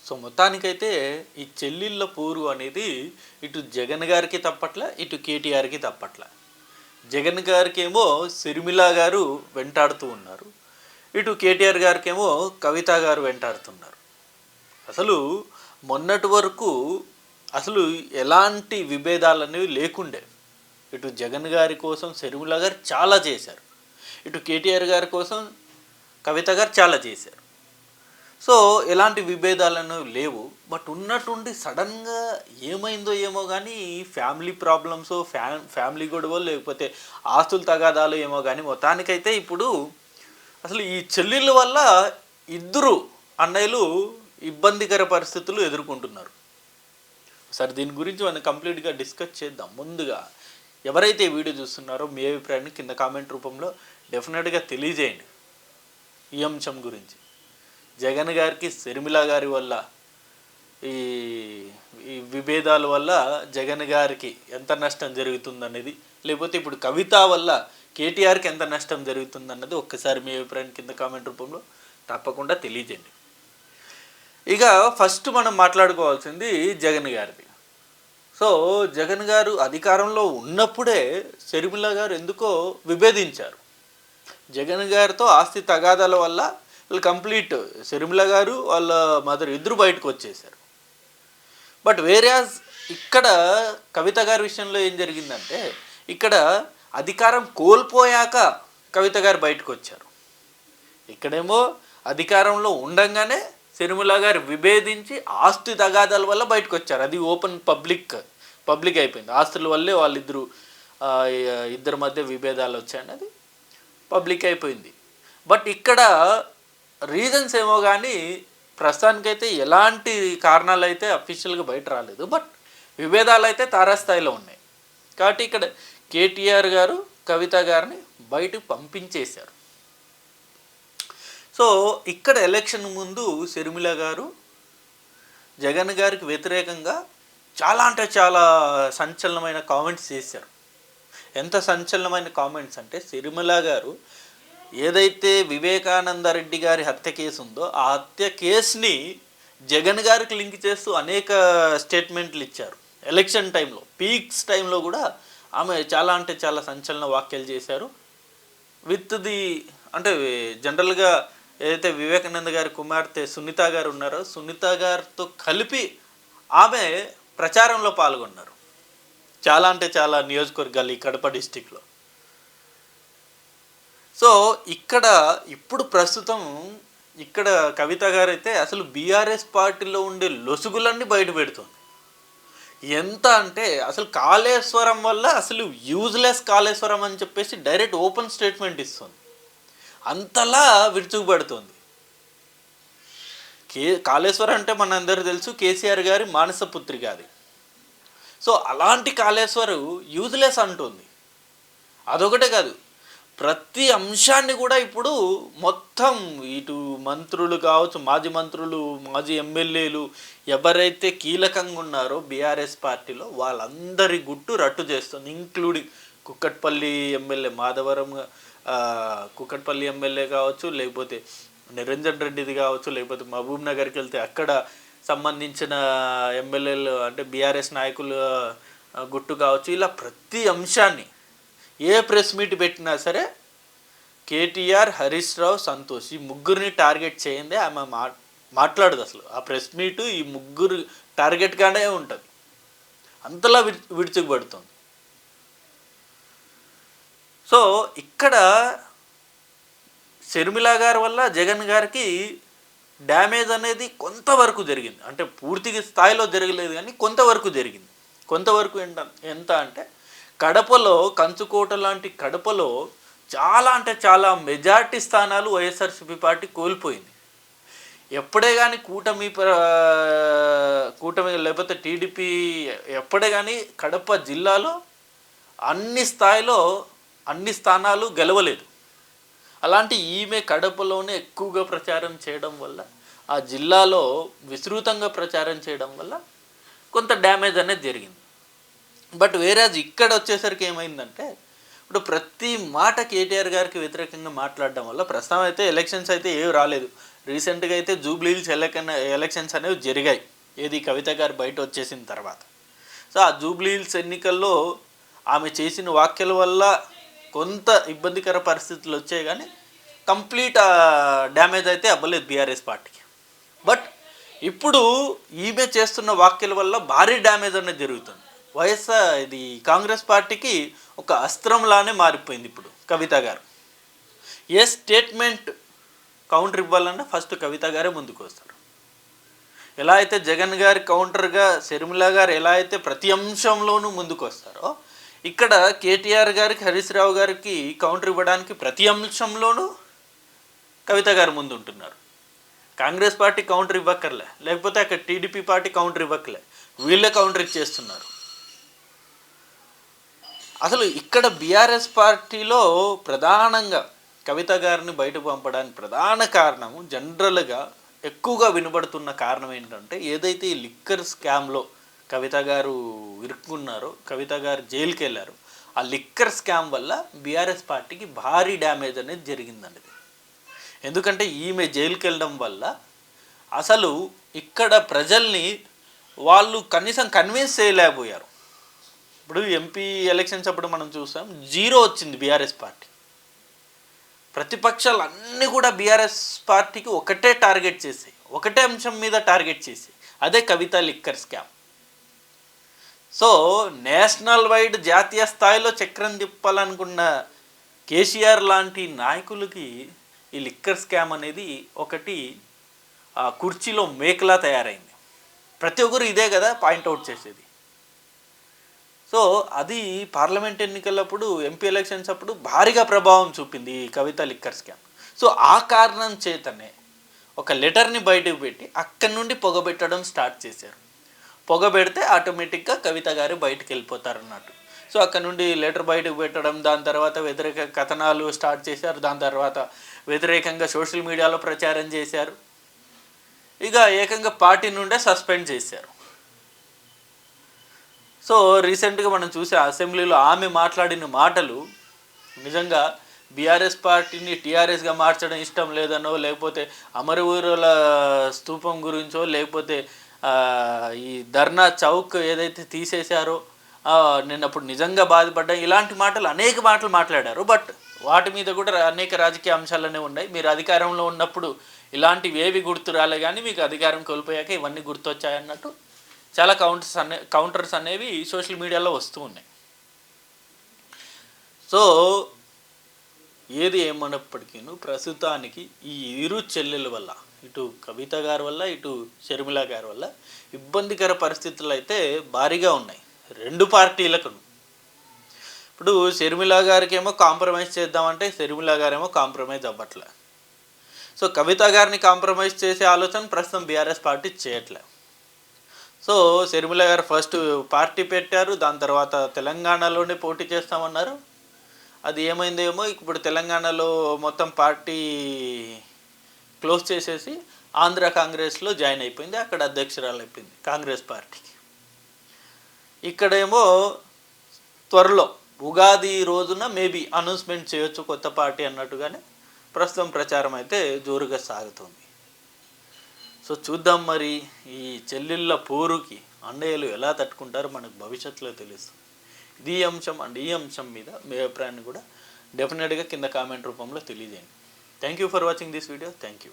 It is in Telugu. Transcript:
సో మొత్తానికైతే ఈ చెల్లిళ్ళ పోరు అనేది ఇటు జగన్ గారికి తప్పట్ల, ఇటు కేటీఆర్కి తప్పట్ల. జగన్ గారికేమో షర్మిల గారు వెంటాడుతూ ఉన్నారు, ఇటు కేటీఆర్ గారికేమో కవిత గారు వెంటాడుతున్నారు. అసలు మొన్నటి వరకు అసలు ఎలాంటి విభేదాలు అనేవి లేకుండే. ఇటు జగన్ గారి కోసం షర్మిల గారు చాలా చేశారు, ఇటు కేటీఆర్ గారి కోసం కవిత గారు చాలా చేశారు. సో ఎలాంటి విభేదాలను లేవు. బట్ ఉన్నట్టుండి సడన్గా ఏమైందో ఏమో కానీ ఫ్యామిలీ ప్రాబ్లమ్స్, ఫ్యామిలీ గొడవలు, లేకపోతే ఆస్తుల తగాదాలు ఏమో కానీ మొత్తానికైతే ఇప్పుడు అసలు ఈ చెల్లెళ్ళ వల్ల ఇద్దరు అన్నయ్యలు ఇబ్బందికర పరిస్థితులు ఎదుర్కొంటున్నారు. సరే, దీని గురించి మనం కంప్లీట్గా డిస్కస్ చేద్దాం. ముందుగా ఎవరైతే వీడియో చూస్తున్నారో మీ అభిప్రాయాన్ని కింద కామెంట్ రూపంలో డెఫినెట్గా తెలియజేయండి. ఈ అంశం గురించి జగన్ గారికి షర్మిల గారి వల్ల ఈ విభేదాల వల్ల జగన్ గారికి ఎంత నష్టం జరుగుతుందనేది, లేకపోతే ఇప్పుడు కవిత వల్ల కేటీఆర్కి ఎంత నష్టం జరుగుతుందన్నది ఒక్కసారి మీ అభిప్రాయం కింద కామెంట్ రూపంలో తప్పకుండా తెలియజేయండి. ఇక ఫస్ట్ మనం మాట్లాడుకోవాల్సింది జగన్ గారిది. సో జగన్ గారు అధికారంలో ఉన్నప్పుడే షర్మిల గారు ఎందుకో విభేదించారు. జగన్ గారితో ఆస్తి తగాదాల వల్ల వాళ్ళు కంప్లీట్ షర్మిల గారు వాళ్ళ మదర్ ఇద్దరు బయటకు వచ్చేసారు. బట్ వేరే ఇక్కడ కవిత గారి విషయంలో ఏం జరిగిందంటే, ఇక్కడ అధికారం కోల్పోయాక కవిత గారు బయటకు వచ్చారు. ఇక్కడేమో అధికారంలో ఉండంగానే షర్మిల గారు విభేదించి ఆస్తి తగాదాల వల్ల బయటకు వచ్చారు. అది ఓపెన్ పబ్లిక్ అయిపోయింది. ఆస్తుల వల్లే వాళ్ళిద్దరు ఇద్దరి మధ్య విభేదాలు వచ్చాయన్నది పబ్లిక్ అయిపోయింది. బట్ ఇక్కడ రీజన్స్ ఏమో కానీ ప్రస్తుతానికైతే ఎలాంటి కారణాలు అయితే అఫీషియల్గా బయట రాలేదు. బట్ విభేదాలు అయితే తారాస్థాయిలో ఉన్నాయి. కాబట్టి ఇక్కడ కేటీఆర్ గారు కవిత గారిని బయటకు పంపించేశారు. సో ఇక్కడ ఎలక్షన్ ముందు షర్మిల గారు జగన్ గారికి వ్యతిరేకంగా చాలా అంటే చాలా సంచలనమైన కామెంట్స్ చేశారు. ఎంత సంచలనమైన కామెంట్స్ అంటే, షర్మిల గారు ఏదైతే వివేకానంద రెడ్డి గారి హత్య కేసు ఉందో ఆ హత్య కేసుని జగన్ గారికి లింక్ చేస్తూ అనేక స్టేట్మెంట్లు ఇచ్చారు. ఎలక్షన్ టైంలో, పీక్స్ టైంలో కూడా ఆమె చాలా అంటే చాలా సంచలన వ్యాఖ్యలు చేశారు. అంటే జనరల్గా ఏదైతే వివేకానంద గారి కుమార్తె సునీత గారు ఉన్నారో సునీత గారితో కలిపి ఆమె ప్రచారంలో పాల్గొన్నారు. చాలా అంటే చాలా నియోజకవర్గాలు ఈ కడప డిస్టిక్లో. సో ఇక్కడ ఇప్పుడు ప్రస్తుతం ఇక్కడ కవిత గారు అయితే అసలు బీఆర్ఎస్ పార్టీలో ఉండే లొసుగులన్నీ బయట పెడుతుంది. ఎంత అంటే అసలు కాళేశ్వరం వల్ల అసలు యూజ్లెస్ కాళేశ్వరం అని చెప్పేసి డైరెక్ట్ ఓపెన్ స్టేట్మెంట్ ఇస్తుంది. అంతలా విరుచుకుపడుతుంది. కాళేశ్వరం అంటే మనందరూ తెలుసు కేసీఆర్ గారి మానసపుత్రి గారి. సో అలాంటి కాళేశ్వరం యూజ్లెస్ అంటుంది. అదొకటే కాదు, ప్రతి అంశాన్ని కూడా ఇప్పుడు మొత్తం ఇటు మంత్రులు కావచ్చు, మాజీ మంత్రులు, మాజీ ఎమ్మెల్యేలు ఎవరైతే కీలకంగా ఉన్నారో బీఆర్ఎస్ పార్టీలో వాళ్ళందరి గుట్టు రట్టు చేస్తుంది. Including Kukatpally MLA Madhavaram, Kukatpally MLA కావచ్చు, లేకపోతే నిరంజన్ రెడ్డిది కావచ్చు, లేకపోతే మహబూబ్ నగర్కి వెళ్తే అక్కడ సంబంధించిన ఎమ్మెల్యేలు అంటే బీఆర్ఎస్ నాయకులు గుట్టు కావచ్చు. ఇలా ప్రతి అంశాన్ని ఏ ప్రెస్ మీట్ పెట్టినా సరే కేటీఆర్, హరీష్ రావు, సంతోష్ ఈ ముగ్గురిని టార్గెట్ చేయండి ఆమె మాట్లాడదు. అసలు ఆ ప్రెస్ మీటు ఈ ముగ్గురు టార్గెట్గానే ఉంటుంది. అంతలా విడుచుకుపడుతుంది. సో ఇక్కడ షర్మిల గారి వల్ల జగన్ గారికి డ్యామేజ్ అనేది కొంతవరకు జరిగింది. అంటే పూర్తి స్థాయిలో జరగలేదు కానీ కొంతవరకు జరిగింది. కొంతవరకు ఎంత అంటే కడపలో, కంచుకోట లాంటి కడపలో చాలా అంటే చాలా మెజార్టీ స్థానాలు వైఎస్ఆర్సీపీ పార్టీ కోల్పోయింది. ఎప్పుడే కానీ కూటమి లేకపోతే టీడీపీ ఎప్పుడే కానీ కడప జిల్లాలో అన్ని స్థానాలు గెలవలేదు. అలాంటి ఈమె కడపలోనే ఎక్కువగా ప్రచారం చేయడం వల్ల, ఆ జిల్లాలో విస్తృతంగా ప్రచారం చేయడం వల్ల కొంత డ్యామేజ్ అనేది జరిగింది. బట్ వేరేజ్ ఇక్కడ వచ్చేసరికి ఏమైందంటే, ఇప్పుడు ప్రతి మాట కేటీఆర్ గారికి వ్యతిరేకంగా మాట్లాడడం వల్ల ప్రస్తుతం అయితే ఎలక్షన్స్ అయితే ఏవి రాలేదు. రీసెంట్గా అయితే జూబ్లీహిల్స్ ఎలక్షన్స్ అనేవి జరిగాయి, ఏది కవిత గారు బయట వచ్చేసిన తర్వాత. సో ఆ జూబ్లీహిల్స్ ఎన్నికల్లో ఆమె చేసిన వ్యాఖ్యల వల్ల కొంత ఇబ్బందికర పరిస్థితులు వచ్చాయి, కానీ కంప్లీట్ డ్యామేజ్ అయితే అవ్వలేదు బీఆర్ఎస్ పార్టీకి. బట్ ఇప్పుడు ఈమె చేస్తున్న వ్యాఖ్యల వల్ల భారీ డ్యామేజ్ అనేది జరుగుతుంది. ఇది కాంగ్రెస్ పార్టీకి ఒక అస్త్రంలానే మారిపోయింది ఇప్పుడు కవిత గారు. ఏ స్టేట్మెంట్ కౌంటర్ ఇవ్వాలన్నా ఫస్ట్ కవిత గారే ముందుకు వస్తారు. ఎలా అయితే జగన్ గారి కౌంటర్గా షర్మిల గారు ఎలా అయితే ప్రతి అంశంలోనూ ముందుకు వస్తారో, ఇక్కడ కేటీఆర్ గారికి, హరీష్ రావు గారికి కౌంటర్ ఇవ్వడానికి ప్రతి అంశంలోనూ కవిత గారు ముందు ఉంటున్నారు. కాంగ్రెస్ పార్టీ కౌంటర్ ఇవ్వక్కర్లే, లేకపోతే అక్కడ టీడీపీ పార్టీ కౌంటర్ ఇవ్వక్కర్లే, వీళ్ళే కౌంటర్ ఇచ్చేస్తున్నారు. అసలు ఇక్కడ బీఆర్ఎస్ పార్టీలో ప్రధానంగా కవిత గారిని బయటకు పంపడానికి ప్రధాన కారణం, జనరల్గా ఎక్కువగా వినబడుతున్న కారణం ఏంటంటే, ఏదైతే ఈ లిక్కర్ స్కామ్లో కవిత గారు ఇరుక్కున్నారో, కవిత గారు జైలుకి వెళ్ళారు, ఆ లిక్కర్ స్కామ్ వల్ల బీఆర్ఎస్ పార్టీకి భారీ డ్యామేజ్ అనేది జరిగిందండి. ఎందుకంటే ఈమె జైలుకి వెళ్ళడం వల్ల అసలు ఇక్కడ ప్రజల్ని వాళ్ళు కనీసం కన్విన్స్ చేయలేకపోయారు. ఇప్పుడు ఎంపీ ఎలక్షన్స్ అప్పుడు మనం చూసాం, 0 వచ్చింది బీఆర్ఎస్ పార్టీ. ప్రతిపక్షాలు అన్నీ కూడా బీఆర్ఎస్ పార్టీకి ఒకటే టార్గెట్ చేసాయి, ఒకటే అంశం మీద టార్గెట్ చేసాయి, అదే Kavitha liquor scam. So national wide జాతీయ స్థాయిలో చక్రం తిప్పాలనుకున్న కేసీఆర్ లాంటి నాయకులకి ఈ లిక్కర్ స్కామ్ అనేది ఒకటి కుర్చీలో మేకలా తయారైంది. ప్రతి ఒక్కరు ఇదే కదా పాయింట్అవుట్ చేసేది. సో అది పార్లమెంట్ ఎన్నికలప్పుడు, ఎంపీ ఎలక్షన్స్ అప్పుడు భారీగా ప్రభావం చూపింది ఈ కవిత లిక్కర్ స్కామ్. సో ఆ కారణం చేతనే ఒక లెటర్ని బయటకు పెట్టి అక్కడి నుండి పొగబెట్టడం స్టార్ట్ చేశారు. పొగబెడితే ఆటోమేటిక్గా కవిత గారు బయటకు వెళ్ళిపోతారు అన్నట్టు. సో అక్కడ నుండి లెటర్ బయటకు పెట్టడం, దాని తర్వాత వ్యతిరేక కథనాలు స్టార్ట్ చేశారు, దాని తర్వాత వ్యతిరేకంగా సోషల్ మీడియాలో ప్రచారం చేశారు, ఇక ఏకంగా పార్టీ నుండే సస్పెండ్ చేశారు. సో రీసెంట్గా మనం చూసే అసెంబ్లీలో ఆమె మాట్లాడిన మాటలు నిజంగా బీఆర్ఎస్ పార్టీని టీఆర్ఎస్గా మార్చడం ఇష్టం లేదనో, లేకపోతే అమరవీరుల స్తూపం గురించో, లేకపోతే ఈ ధర్నా చౌక్ ఏదైతే తీసేశారో నేను అప్పుడు నిజంగా బాధపడ్డా, ఇలాంటి మాటలు అనేక మాటలు మాట్లాడారు. బట్ వాటి మీద కూడా అనేక రాజకీయ అంశాలనే ఉన్నాయి. మీరు అధికారంలో ఉన్నప్పుడు ఇలాంటివి ఏవి గుర్తు రాలే, కానీ మీకు అధికారం కోల్పోయాక ఇవన్నీ గుర్తొచ్చాయన్నట్టు చాలా కౌంటర్స్ అనేవి సోషల్ మీడియాలో వస్తూ ఉన్నాయి. సో ఏది ఏమన్నప్పటికీ ప్రస్తుతానికి ఈ ఇరు చెల్లెల వల్ల, ఇటు కవిత గారి వల్ల, ఇటు షర్మిల గారి వల్ల ఇబ్బందికర పరిస్థితులు అయితే భారీగా ఉన్నాయి రెండు పార్టీలకు. ఇప్పుడు షర్మిల గారికి ఏమో కాంప్రమైజ్ చేద్దామంటే షర్మిల గారేమో కాంప్రమైజ్ అవ్వట్లే. సో కవిత గారిని కాంప్రమైజ్ చేసే ఆలోచన ప్రస్తుతం బీఆర్ఎస్ పార్టీ చేయట్లే. సో షర్మిల గారు ఫస్ట్ పార్టీ పెట్టారు, దాని తర్వాత తెలంగాణలోనే పోటీ చేస్తామన్నారు. అది ఏమైందేమో, ఇప్పుడు తెలంగాణలో మొత్తం పార్టీ క్లోజ్ చేసేసి ఆంధ్ర కాంగ్రెస్లో జాయిన్ అయిపోయింది, అక్కడ అధ్యక్షురాలు అయిపోయింది కాంగ్రెస్ పార్టీకి. ఇక్కడేమో త్వరలో ఉగాది రోజున మేబీ అనౌన్స్మెంట్ చేయొచ్చు కొత్త పార్టీ అన్నట్టుగానే ప్రస్తుతం ప్రచారం అయితే జోరుగా సాగుతుంది. సో చూద్దాం మరి ఈ చెల్లెళ్ళ పోరుకి అన్నయ్యలు ఎలా తట్టుకుంటారో మనకు భవిష్యత్తులో తెలుస్తుంది. ఇది అంశం అండ్ ఈ అంశం మీద మీ అభిప్రాయాన్ని కూడా డెఫినెట్గా కింద కామెంట్ రూపంలో తెలియజేయండి. Thank you for watching this video. Thank you.